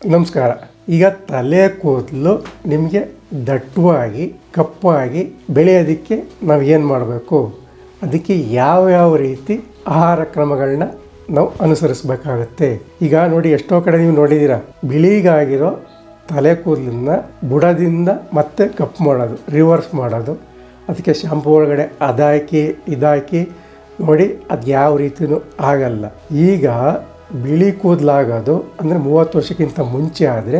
ನಮಸ್ಕಾರ. ಈಗ ತಲೆ ಕೂದಲು ನಿಮಗೆ ದಟ್ಟವಾಗಿ ಕಪ್ಪಾಗಿ ಬೆಳೆಯೋದಕ್ಕೆ ನಾವು ಏನು ಮಾಡಬೇಕು, ಅದಕ್ಕೆ ಯಾವ್ಯಾವ ರೀತಿ ಆಹಾರ ಕ್ರಮಗಳನ್ನ ನಾವು ಅನುಸರಿಸಬೇಕಾಗತ್ತೆ. ಈಗ ನೋಡಿ, ಎಷ್ಟೋ ಕಡೆ ನೀವು ನೋಡಿದ್ದೀರ, ಬಿಳಿಗಾಗಿರೋ ತಲೆ ಕೂದಲನ್ನ ಬುಡದಿಂದ ಮತ್ತೆ ಕಪ್ಪು ಮಾಡೋದು, ರಿವರ್ಸ್ ಮಾಡೋದು, ಅದಕ್ಕೆ ಶಾಂಪು ಒಳಗಡೆ ಅದಾಕಿ ಇದಾಕಿ ನೋಡಿ, ಅದು ಯಾವ ರೀತಿಯೂ ಆಗಲ್ಲ. ಈಗ ಬಿಳಿ ಕೂದಲಾಗೋದು ಅಂದರೆ 30 ವರ್ಷಕ್ಕಿಂತ ಮುಂಚೆ ಆದರೆ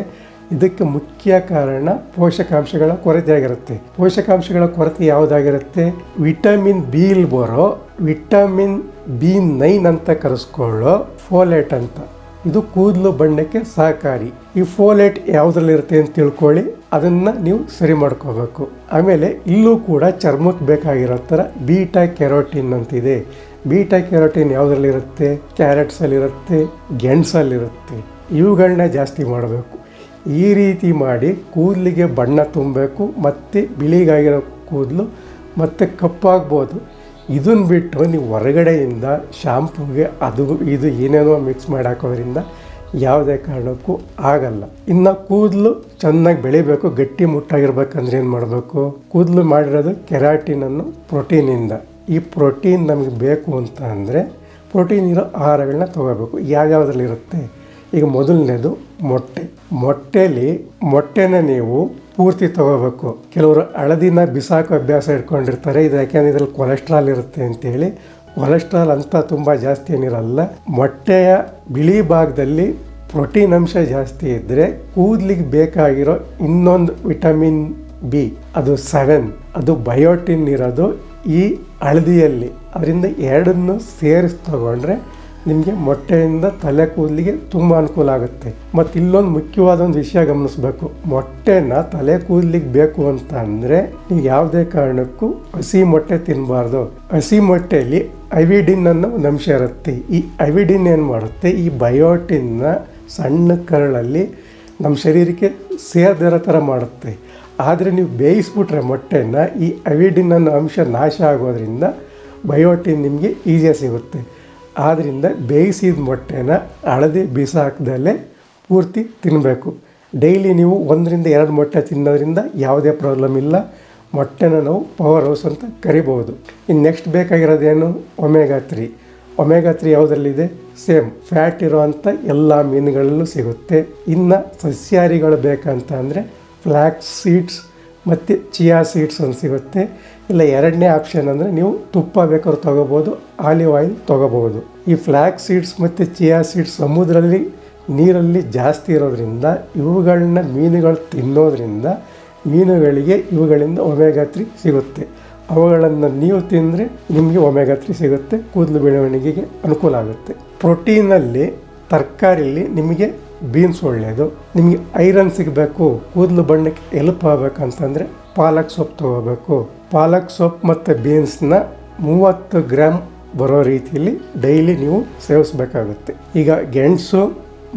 ಇದಕ್ಕೆ ಮುಖ್ಯ ಕಾರಣ ಪೋಷಕಾಂಶಗಳ ಕೊರತೆ ಆಗಿರುತ್ತೆ. ಪೋಷಕಾಂಶಗಳ ಕೊರತೆ ಯಾವುದಾಗಿರುತ್ತೆ? ವಿಟಮಿನ್ ಬಿಲ್ ಬರೋ ವಿಟಮಿನ್ B9 ಅಂತ ಕರೆಸ್ಕೊಳ್ಳೋ ಫೋಲೇಟ್ ಅಂತ. ಇದು ಕೂದಲು ಬಣ್ಣಕ್ಕೆ ಸಹಕಾರಿ. ಈ ಫೋಲೇಟ್ ಯಾವುದ್ರಲ್ಲಿರುತ್ತೆ ಅಂತ ತಿಳ್ಕೊಳ್ಳಿ, ಅದನ್ನು ನೀವು ಸರಿ ಮಾಡ್ಕೋಬೇಕು. ಆಮೇಲೆ ಇಲ್ಲೂ ಕೂಡ ಚರ್ಮಕ್ಕೆ ಬೇಕಾಗಿರೋ ಥರ ಬೀಟಾ ಕೆರೋಟಿನ್ ಅಂತಿದೆ. ಬೀಟಾ ಕೆರೋಟಿನ್ ಯಾವುದ್ರಲ್ಲಿರುತ್ತೆ? ಕ್ಯಾರೆಟ್ಸಲ್ಲಿರುತ್ತೆ, ಗೆಣಸಲ್ಲಿರುತ್ತೆ. ಇವುಗಳನ್ನ ಜಾಸ್ತಿ ಮಾಡಬೇಕು. ಈ ರೀತಿ ಮಾಡಿ ಕೂದಲಿಗೆ ಬಣ್ಣ ತುಂಬಬೇಕು, ಮತ್ತು ಬಿಳಿಗಾಗಿರೋ ಕೂದಲು ಮತ್ತು ಕಪ್ಪಾಗ್ಬೋದು. ಇದನ್ನು ಬಿಟ್ಟು ನೀವು ಹೊರಗಡೆಯಿಂದ ಶಾಂಪೂಗೆ ಅದು ಇದು ಏನೇನೋ ಮಿಕ್ಸ್ ಮಾಡಿ ಹಾಕೋದ್ರಿಂದ ಯಾವುದೇ ಕಾರಣಕ್ಕೂ ಆಗಲ್ಲ. ಇನ್ನು ಕೂದಲು ಚೆನ್ನಾಗಿ ಬೆಳಿಬೇಕು, ಗಟ್ಟಿ ಮುಟ್ಟಾಗಿರ್ಬೇಕಂದ್ರೆ ಏನು ಮಾಡಬೇಕು? ಕೂದಲು ಮಾಡಿರೋದು ಕೆರಾಟಿನನ್ನು ಪ್ರೋಟೀನಿಂದ. ಈ ಪ್ರೋಟೀನ್ ನಮಗೆ ಬೇಕು ಅಂತ ಅಂದರೆ ಪ್ರೋಟೀನ್ ಇರೋ ಆಹಾರಗಳನ್ನ ತೊಗೋಬೇಕು. ಯಾವ್ಯಾವುದ್ರಲ್ಲಿರುತ್ತೆ? ಈಗ ಮೊದಲನೇದು ಮೊಟ್ಟೆನ ನೀವು ಪೂರ್ತಿ ತೊಗೋಬೇಕು. ಕೆಲವರು ಹಳದಿನ ಬಿಸಾಕೋ ಅಭ್ಯಾಸ ಇಟ್ಕೊಂಡಿರ್ತಾರೆ. ಇದು ಯಾಕೆಂದರೆ ಇದರಲ್ಲಿ ಕೊಲೆಸ್ಟ್ರಾಲ್ ಇರುತ್ತೆ ಅಂತೇಳಿ. ಕೊಲೆಸ್ಟ್ರಾಲ್ ಅಂತ ತುಂಬ ಜಾಸ್ತಿ ಏನಿರಲ್ಲ. ಮೊಟ್ಟೆಯ ಬಿಳಿ ಭಾಗದಲ್ಲಿ ಪ್ರೋಟೀನ್ ಅಂಶ ಜಾಸ್ತಿ ಇದ್ದರೆ ಕೂದಲಿಗೆ ಬೇಕಾಗಿರೋ ಇನ್ನೊಂದು ವಿಟಮಿನ್ ಬಿ, ಅದು 7, ಅದು ಬಯೋಟಿನ್ ಇರೋದು ಈ ಹಳದಿಯಲ್ಲಿ. ಅದರಿಂದ ಎರಡನ್ನು ಸೇರಿಸಿ ತಗೊಂಡ್ರೆ ನಿಮಗೆ ಮೊಟ್ಟೆಯಿಂದ ತಲೆ ಕೂದಲಿಗೆ ತುಂಬ ಅನುಕೂಲ ಆಗುತ್ತೆ. ಮತ್ತು ಇಲ್ಲೊಂದು ಮುಖ್ಯವಾದ ಒಂದು ವಿಷಯ ಗಮನಿಸಬೇಕು. ಮೊಟ್ಟೆನ ತಲೆ ಕೂದಲಿಗೆ ಬೇಕು ಅಂತ ಅಂದರೆ ನೀವು ಯಾವುದೇ ಕಾರಣಕ್ಕೂ ಹಸಿ ಮೊಟ್ಟೆ ತಿನ್ನಬಾರ್ದು. ಹಸಿ ಮೊಟ್ಟೆಯಲ್ಲಿ ಐವಿಡಿನ್ ಅನ್ನೋ ಒಂದು ಅಂಶ ಇರುತ್ತೆ. ಈ ಐವಿಡಿನ್ ಏನು ಮಾಡುತ್ತೆ? ಈ ಬಯೋಟಿನ್ನ ಸಣ್ಣ ಕರಳಲ್ಲಿ ನಮ್ಮ ಶರೀರಕ್ಕೆ ಸೇರ್ದಿರೋ ಥರ ಮಾಡುತ್ತೆ. ಆದರೆ ನೀವು ಬೇಯಿಸ್ಬಿಟ್ರೆ ಮೊಟ್ಟೆನ, ಈ ಐವಿಡಿನ್ ಅನ್ನೋ ಅಂಶ ನಾಶ ಆಗೋದ್ರಿಂದ ಬಯೋಟಿನ್ ನಿಮಗೆ ಈಸಿಯಾಗಿ ಸಿಗುತ್ತೆ. ಆದ್ದರಿಂದ ಬೇಯಿಸಿದ ಮೊಟ್ಟೆನ ಹಳದಿ ಬಿಸಾಕ್ದಲ್ಲೇ ಪೂರ್ತಿ ತಿನ್ನಬೇಕು. ಡೈಲಿ ನೀವು 1-2 ಮೊಟ್ಟೆ ತಿನ್ನೋದ್ರಿಂದ ಯಾವುದೇ ಪ್ರಾಬ್ಲಮ್ ಇಲ್ಲ. ಮೊಟ್ಟೆನ ನಾವು ಪವರ್ ಹೌಸ್ ಅಂತ ಕರಿಬೋದು. ಇನ್ನು ನೆಕ್ಸ್ಟ್ ಬೇಕಾಗಿರೋದೇನು? ಒಮೆಗಾ 3 ಯಾವುದರಲ್ಲಿದೆ? ಸೇಮ್ ಫ್ಯಾಟ್ ಇರೋವಂಥ ಎಲ್ಲ ಮೀನುಗಳಲ್ಲೂ ಸಿಗುತ್ತೆ. ಇನ್ನು ಸಸ್ಯಾಹಾರಿಗಳು ಬೇಕಂತ ಅಂದರೆ ಫ್ಲ್ಯಾಕ್ಸ್ ಸೀಡ್ಸ್ ಮತ್ತು ಚಿಯಾ ಸೀಡ್ಸ್ ಅಂತ ಸಿಗುತ್ತೆ. ಇಲ್ಲ, ಎರಡನೇ ಆಪ್ಷನ್ ಅಂದರೆ ನೀವು ತುಪ್ಪ ಬೇಕಾದ್ರೂ ತೊಗೋಬೋದು, ಆಲಿವ್ ಆಯಿಲ್ ತೊಗೋಬೋದು. ಈ ಫ್ಲ್ಯಾಕ್ಸ್ ಸೀಡ್ಸ್ ಮತ್ತು ಚಿಯಾ ಸೀಡ್ಸ್ ನೀರಲ್ಲಿ ಜಾಸ್ತಿ ಇರೋದ್ರಿಂದ ಇವುಗಳನ್ನ ಮೀನುಗಳು ತಿನ್ನೋದ್ರಿಂದ ಮೀನುಗಳಿಗೆ ಇವುಗಳಿಂದ ಒಮೆಗಾ 3 ಸಿಗುತ್ತೆ. ಅವುಗಳನ್ನು ನೀವು ತಿಂದರೆ ನಿಮಗೆ ಒಮೆಗಾ 3 ಸಿಗುತ್ತೆ, ಕೂದಲು ಬೆಳವಣಿಗೆಗೆ ಅನುಕೂಲ ಆಗುತ್ತೆ. ಪ್ರೋಟೀನಲ್ಲಿ ತರಕಾರಿಲಿ ನಿಮಗೆ ಬೀನ್ಸ್ ಒಳ್ಳೆಯದು. ನಿಮಗೆ ಐರನ್ ಸಿಗಬೇಕು, ಕೂದಲು ಬಣ್ಣಕ್ಕೆ ಎಲ್ಪ್ ಆಗಬೇಕಂತಂದರೆ ಪಾಲಕ್ ಸೊಪ್ಪು ತೊಗೋಬೇಕು. ಪಾಲಕ್ ಸೊಪ್ಪು ಮತ್ತು ಬೀನ್ಸ್ನ 30 ಗ್ರಾಮ್ ಬರೋ ರೀತಿಯಲ್ಲಿ ಡೈಲಿ ನೀವು ಸೇವಿಸಬೇಕಾಗುತ್ತೆ. ಈಗ ಗೆಣಸು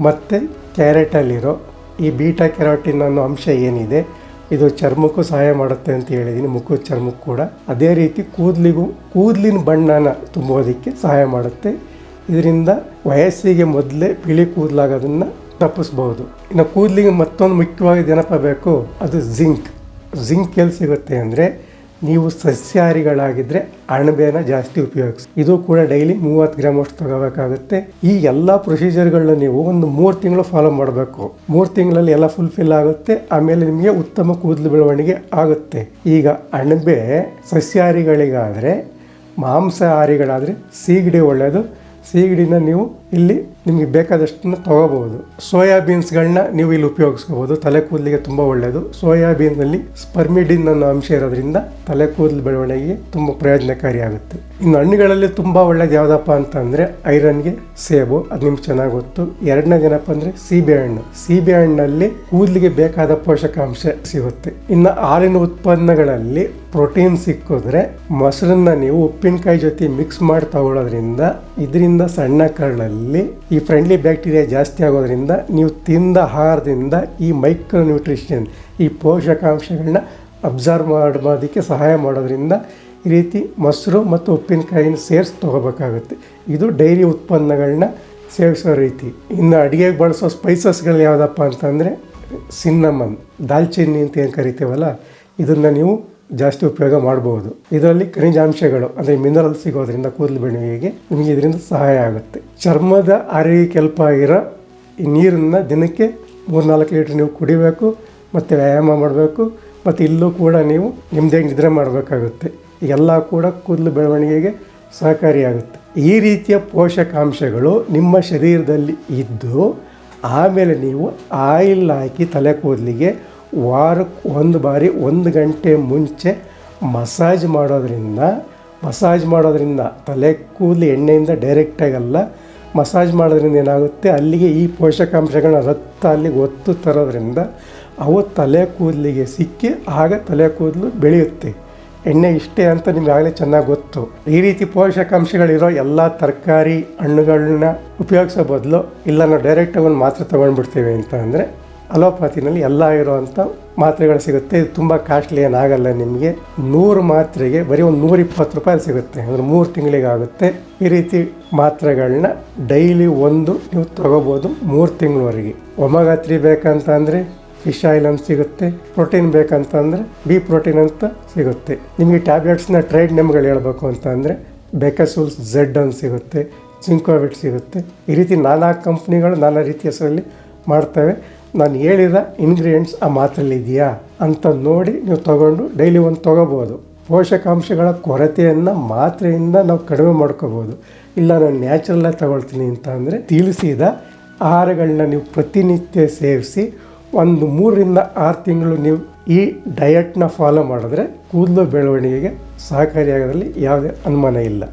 ಮತ್ತು ಕ್ಯಾರೆಟಲ್ಲಿರೋ ಈ ಬೀಟಾ ಕೆರಾಟಿನ್ ಅನ್ನೋ ಅಂಶ ಏನಿದೆ, ಇದು ಚರ್ಮಕ್ಕೂ ಸಹಾಯ ಮಾಡುತ್ತೆ ಅಂತ ಹೇಳಿದ್ದೀನಿ, ಮುಖದ ಚರ್ಮಕ್ಕೂ ಕೂಡ. ಅದೇ ರೀತಿ ಕೂದಲಿನ ಬಣ್ಣನ ತುಂಬೋದಕ್ಕೆ ಸಹಾಯ ಮಾಡುತ್ತೆ. ಇದರಿಂದ ವಯಸ್ಸಿಗೆ ಮೊದಲೇ ಬಿಳಿ ಕೂದಲಾಗೋದನ್ನು ತಪ್ಪಿಸ್ಬೋದು. ಇನ್ನು ಕೂದಲಿಗೆ ಮತ್ತೊಂದು ಮುಖ್ಯವಾಗಿ ಏನಪ್ಪ ಬೇಕು? ಅದು ಜಿಂಕ್ ಎಲ್ಲಿ ಸಿಗುತ್ತೆ ಅಂದರೆ, ನೀವು ಸಸ್ಯಾಹಾರಿಗಳಾಗಿದ್ದರೆ ಅಣಬೆನ ಜಾಸ್ತಿ ಉಪಯೋಗಿಸಿ. ಇದು ಕೂಡ ಡೈಲಿ 30 ಗ್ರಾಮ್ ಅಷ್ಟು ತಗೋಬೇಕಾಗುತ್ತೆ. ಈ ಎಲ್ಲ ಪ್ರೊಸೀಜರ್ಗಳನ್ನ ನೀವು ಒಂದು 3 ತಿಂಗಳು ಫಾಲೋ ಮಾಡಬೇಕು. 3 ತಿಂಗಳಲ್ಲಿ ಎಲ್ಲ ಫುಲ್ಫಿಲ್ ಆಗುತ್ತೆ. ಆಮೇಲೆ ನಿಮಗೆ ಉತ್ತಮ ಕೂದಲು ಬೆಳವಣಿಗೆ ಆಗುತ್ತೆ. ಈಗ ಅಣಬೆ ಸಸ್ಯಾಹಾರಿಗಳಿಗಾದರೆ, ಮಾಂಸಾಹಾರಿಗಳಾದರೆ ಸೀಗಡಿ ಒಳ್ಳೆಯದು. ಸೀಗಡಿನ ನೀವು ಇಲ್ಲಿ ನಿಮಗೆ ಬೇಕಾದಷ್ಟನ್ನು ತೊಗೋಬೋದು. ಸೋಯಾಬೀನ್ಸ್ಗಳನ್ನ ನೀವು ಇಲ್ಲಿ ಉಪಯೋಗಿಸ್ಕೋಬೋದು. ತಲೆ ಕೂದಲಿಗೆ ತುಂಬ ಒಳ್ಳೆಯದು. ಸೋಯಾಬೀನ್ನಲ್ಲಿ ಸ್ಪರ್ಮಿಡಿನ್ ಅನ್ನೋ ಅಂಶ ಇರೋದ್ರಿಂದ ತಲೆ ಕೂದಲು ಬೆಳವಣಿಗೆಗೆ ತುಂಬ ಪ್ರಯೋಜನಕಾರಿಯಾಗುತ್ತೆ. ಇನ್ನು ಹಣ್ಣುಗಳಲ್ಲಿ ತುಂಬ ಒಳ್ಳೆಯದು ಯಾವುದಪ್ಪ ಅಂತಂದರೆ ಐರನ್ಗೆ ಸೇಬು, ಅದು ನಿಮ್ಗೆ ಚೆನ್ನಾಗಿ ಗೊತ್ತು. ಎರಡನೇದು ಏನಪ್ಪ ಅಂದರೆ ಸೀಬೆ ಹಣ್ಣಲ್ಲಿ ಕೂದಲಿಗೆ ಬೇಕಾದ ಪೋಷಕಾಂಶ ಸಿಗುತ್ತೆ. ಇನ್ನು ಹಾಲಿನ ಉತ್ಪನ್ನಗಳಲ್ಲಿ ಪ್ರೋಟೀನ್ ಸಿಕ್ಕಿದ್ರೆ ಮೊಸರನ್ನ ನೀವು ಉಪ್ಪಿನಕಾಯಿ ಜೊತೆ ಮಿಕ್ಸ್ ಮಾಡಿ ತಗೊಳ್ಳೋದ್ರಿಂದ ಇದರಿಂದ ಸಣ್ಣ ಕರಳಲ್ಲಿ ಈ ಫ್ರೆಂಡ್ಲಿ ಬ್ಯಾಕ್ಟೀರಿಯಾ ಜಾಸ್ತಿ ಆಗೋದ್ರಿಂದ ನೀವು ತಿಂದ ಆಹಾರದಿಂದ ಈ ಮೈಕ್ರೋ ನ್ಯೂಟ್ರಿಷನ್, ಈ ಪೋಷಕಾಂಶಗಳನ್ನ ಅಬ್ಸರ್ವ್ ಮಾಡೋದಕ್ಕೆ ಸಹಾಯ ಮಾಡೋದ್ರಿಂದ ಈ ರೀತಿ ಮೊಸರು ಮತ್ತು ಉಪ್ಪಿನಕಾಯಿನ ಸೇರಿಸಿ ತೊಗೋಬೇಕಾಗುತ್ತೆ. ಇದು ಡೈರಿ ಉತ್ಪನ್ನಗಳನ್ನ ಸೇವಿಸೋ ರೀತಿ. ಇನ್ನು ಅಡುಗೆಗೆ ಬಳಸೋ ಸ್ಪೈಸಸ್ಗಳು ಯಾವುದಪ್ಪ ಅಂತಂದರೆ ಸಿನ್ನಮನ್, ದಾಲ್ಚಿನ್ನಿ ಅಂತ ಏನು ಕರಿತೀವಲ್ಲ, ಇದನ್ನು ನೀವು ಜಾಸ್ತಿ ಉಪಯೋಗ ಮಾಡ್ಬೋದು. ಇದರಲ್ಲಿ ಖನಿಜಾಂಶಗಳು ಅಂದರೆ ಮಿನರಲ್ ಸಿಗೋದ್ರಿಂದ ಕೂದಲು ಬೆಳವಣಿಗೆಗೆ ನಿಮಗೆ ಇದರಿಂದ ಸಹಾಯ ಆಗುತ್ತೆ. ಚರ್ಮದ ಆರೋಗ್ಯಕ್ಕೆ ಹೆಲ್ಪ್ ಆಗಿರೋ ಈ ನೀರನ್ನು ದಿನಕ್ಕೆ 3-4 ಲೀಟ್ರ್ ನೀವು ಕುಡಿಬೇಕು, ಮತ್ತು ವ್ಯಾಯಾಮ ಮಾಡಬೇಕು, ಮತ್ತು ಇಲ್ಲೂ ಕೂಡ ನೀವು ನಿಮ್ಮದೇ ನಿದ್ರೆ ಮಾಡಬೇಕಾಗುತ್ತೆ. ಎಲ್ಲ ಕೂಡ ಕೂದಲು ಬೆಳವಣಿಗೆಗೆ ಸಹಕಾರಿಯಾಗುತ್ತೆ. ಈ ರೀತಿಯ ಪೋಷಕಾಂಶಗಳು ನಿಮ್ಮ ಶರೀರದಲ್ಲಿ ಇದ್ದು ಆಮೇಲೆ ನೀವು ಆಯಿಲ್ ಹಾಕಿ ತಲೆ ಕೂದಲಿಗೆ ವಾರಕ್ಕೆ 1 ಬಾರಿ 1 ಗಂಟೆ ಮುಂಚೆ ಮಸಾಜ್ ಮಾಡೋದ್ರಿಂದ ತಲೆ ಕೂದಲು ಎಣ್ಣೆಯಿಂದ ಡೈರೆಕ್ಟಾಗಲ್ಲ, ಮಸಾಜ್ ಮಾಡೋದ್ರಿಂದ ಏನಾಗುತ್ತೆ, ಅಲ್ಲಿಗೆ ಈ ಪೋಷಕಾಂಶಗಳನ್ನ ರಕ್ತ ಅಲ್ಲಿಗೆ ಒತ್ತು ತರೋದ್ರಿಂದ ಅವು ತಲೆ ಕೂದಲಿಗೆ ಸಿಕ್ಕಿ ಆಗ ತಲೆ ಕೂದಲು ಬೆಳೆಯುತ್ತೆ. ಎಣ್ಣೆ ಇಷ್ಟೇ ಅಂತ ನಿಮ್ಗೆ ಆಗಲೇ ಚೆನ್ನಾಗಿ ಗೊತ್ತು. ಈ ರೀತಿ ಪೋಷಕಾಂಶಗಳಿರೋ ಎಲ್ಲ ತರಕಾರಿ ಹಣ್ಣುಗಳನ್ನ ಉಪಯೋಗಿಸೋ ಬದಲು ಇಲ್ಲ ನಾವು ಡೈರೆಕ್ಟಾಗಿ ಒಂದು ಮಾತ್ರೆ ತೊಗೊಂಡ್ಬಿಡ್ತೀವಿ ಅಂತ ಅಂದರೆ ಅಲೋಪತಿನಲ್ಲಿ ಎಲ್ಲ ಇರೋವಂಥ ಮಾತ್ರೆಗಳು ಸಿಗುತ್ತೆ. ಇದು ತುಂಬ ಕಾಸ್ಟ್ಲಿ ಏನಾಗಲ್ಲ. ನಿಮಗೆ 100 ಮಾತ್ರೆಗೆ ಬರೀ ಒಂದು 120 ರೂಪಾಯಿ ಸಿಗುತ್ತೆ, ಅಂದರೆ 3 ತಿಂಗಳಿಗೆ ಆಗುತ್ತೆ. ಈ ರೀತಿ ಮಾತ್ರೆಗಳನ್ನ ಡೈಲಿ ಒಂದು ನೀವು ತೊಗೋಬೋದು 3 ತಿಂಗಳವರೆಗೆ. ಒಮೆಗಾ 3 ಬೇಕಂತ ಅಂದರೆ ಫಿಶ್ ಆಯಿಲ್ ಅಂತ ಸಿಗುತ್ತೆ, ಪ್ರೋಟೀನ್ ಬೇಕಂತಂದರೆ ಬಿ ಪ್ರೋಟೀನ್ ಅಂತ ಸಿಗುತ್ತೆ. ನಿಮಗೆ ಟ್ಯಾಬ್ಲೆಟ್ಸ್ನ ಟ್ರೇಡ್ ನೇಮ್ಗಳು ಹೇಳ್ಬೇಕು ಅಂತ ಅಂದರೆ ಬೆಕಸೂಲ್ಸ್ ಝೆಡ್ ಅಂತ ಸಿಗುತ್ತೆ, ಜಿಂಕೋವಿಟ್ ಸಿಗುತ್ತೆ. ಈ ರೀತಿ ನಾನಾ ಕಂಪ್ನಿಗಳು ನಾನಾ ರೀತಿಯ ಹೆಸರಲ್ಲಿ ಮಾಡ್ತವೆ. ನಾನು ಹೇಳಿದ ಇಂಗ್ರೀಡಿಯೆಂಟ್ಸ್ ಆ ಮಾತ್ರೆಯಲ್ಲಿ ಇದೆಯಾ ಅಂತ ನೋಡಿ ನೀವು ತೊಗೊಂಡು ಡೈಲಿ ಒಂದು ತೊಗೋಬೋದು. ಪೋಷಕಾಂಶಗಳ ಕೊರತೆಯನ್ನು ಮಾತ್ರೆಯಿಂದ ನಾವು ಕಡಿಮೆ ಮಾಡ್ಕೋಬೋದು. ಇಲ್ಲ ನಾನು ನ್ಯಾಚುರಲ್ಲಾಗಿ ತಗೊಳ್ತೀನಿ ಅಂತ ಅಂದರೆ ತಿಳಿಸಿದ ಆಹಾರಗಳನ್ನ ನೀವು ಪ್ರತಿನಿತ್ಯ ಸೇವಿಸಿ ಒಂದು 3-6 ತಿಂಗಳು ನೀವು ಈ ಡಯಟ್ನ ಫಾಲೋ ಮಾಡಿದ್ರೆ ಕೂದಲು ಬೆಳವಣಿಗೆಗೆ ಸಹಕಾರಿಯಾಗೋದ್ರಲ್ಲಿ ಯಾವುದೇ ಅನುಮಾನ ಇಲ್ಲ.